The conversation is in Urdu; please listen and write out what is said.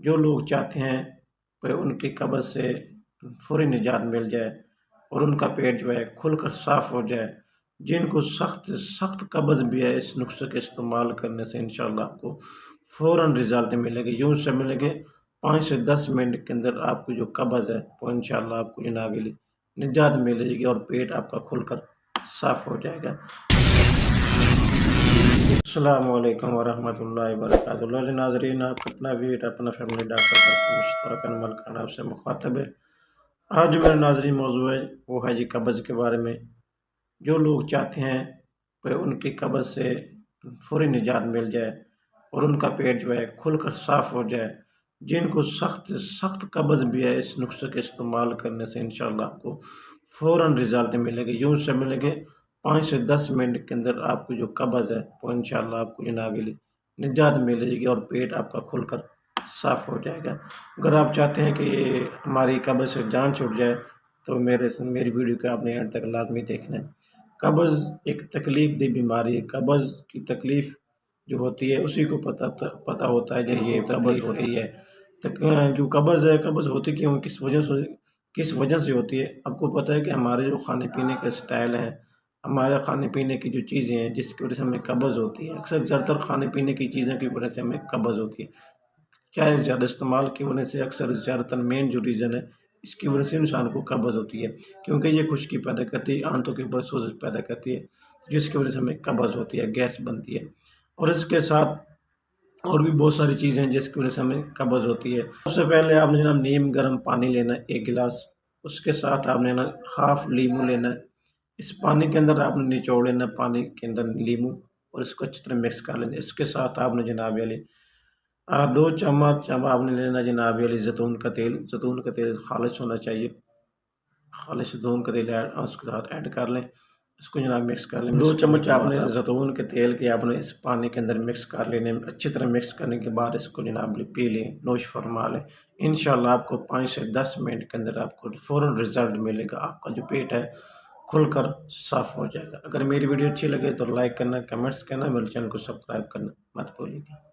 جو لوگ چاہتے ہیں کہ ان کی قبض سے فوری نجات مل جائے اور ان کا پیٹ جو ہے کھل کر صاف ہو جائے، جن کو سخت قبض بھی ہے، اس نسخے کے استعمال کرنے سے انشاءاللہ آپ کو فوراً رزلٹ ملے گے۔ یوں سے ملے گے 5 سے 10 منٹ کے اندر آپ کو جو قبض ہے وہ انشاءاللہ آپ کو جناب نجات ملے گی اور پیٹ آپ کا کھل کر صاف ہو جائے گا۔ السلام علیکم ورحمۃ اللہ وبرکاتہ۔ لوگ ناظرین، آپ اپنا ویٹ اپنا فیملی ڈاکٹر کا مشترکہ عمل کرنا آپ سے مخاطب ہے۔ آج جو میرا ناظرین موضوع ہے وہ ہے جی قبض کے بارے میں۔ جو لوگ چاہتے ہیں کہ ان کی قبض سے فوری نجات مل جائے اور ان کا پیٹ جو ہے کھل کر صاف ہو جائے، جن کو سخت قبض بھی ہے، اس نسخے کے استعمال کرنے سے انشاءاللہ آپ کو فوراً رزلٹ ملے گے۔ یوں سے ملے گے 5 سے 10 منٹ کے اندر آپ کو جو قبض ہے وہ انشاءاللہ آپ کو جناب نجات ملے گی اور پیٹ آپ کا کھل کر صاف ہو جائے گا۔ اگر آپ چاہتے ہیں کہ ہماری قبض سے جان چھوٹ جائے تو میری ویڈیو کو آپ نے اینڈ تک لازمی دیکھنا ہے۔ قبض ایک تکلیف دہ بیماری ہے۔ قبض کی تکلیف جو ہوتی ہے اسی کو پتہ ہوتا ہے کہ یہ قبض ہوتی ہے۔ جو قبض ہے، قبض ہوتی کیوں، کس وجہ سے ہوتی ہے؟ آپ کو پتہ ہے کہ ہمارے جو کھانے پینے کے سٹائل ہیں، ہمارے کھانے پینے کی جو چیزیں ہیں جس کی وجہ سے ہمیں قبض ہوتی ہے، اکثر زیادہ تر کھانے پینے کی چیزوں کی وجہ سے ہمیں قبض ہوتی ہے۔ چائے زیادہ استعمال کی وجہ سے اکثر زیادہ تر مین جو ریزن ہے اس کی وجہ سے انسان کو قبض ہوتی ہے، کیونکہ یہ خشکی پیدا کرتی ہے، آنتوں کے اوپر سوزش پیدا کرتی ہے، جس کی وجہ سے ہمیں قبض ہوتی ہے، گیس بنتی ہے۔ اور اس کے ساتھ اور بھی بہت ساری چیزیں ہیں جس کی وجہ سے ہمیں قبض ہوتی ہے۔ سب سے پہلے آپ نے جناب نیم گرم پانی لینا ہے 1 گلاس، اس کے ساتھ آپ نے ہاف لیمو لینا ہے۔ اس پانی کے اندر آپ نے نچوڑ لینا پانی کے اندر لیمو اور اس کو اچھی طرح مکس کر لینا۔ اس کے ساتھ آپ نے جناب 2 چمچ آپ نے لینا جناب زیتون کا تیل۔ زیتون کا تیل خالص ہونا چاہیے، خالص زیتون کا تیل اس کے ساتھ ایڈ کر لیں، اس کو جناب مکس کر لیں۔ 2 چمچ آپ نے زیتون کے تیل کے آپ نے اس پانی کے اندر مکس کر لینے، اچھی طرح مکس کرنے کے بعد اس کو جناب پی لیں، نوش فرما لیں۔ انشاءاللہ آپ کو 5 سے 10 منٹ کے اندر آپ کو فوراً رزلٹ ملے گا، آپ کا جو پیٹ ہے کھل کر صاف ہو جائے گا۔ اگر میری ویڈیو اچھی لگے تو لائک کرنا، کمنٹس کرنا، میرے چینل کو سبسکرائب کرنا مت بھولیے گا۔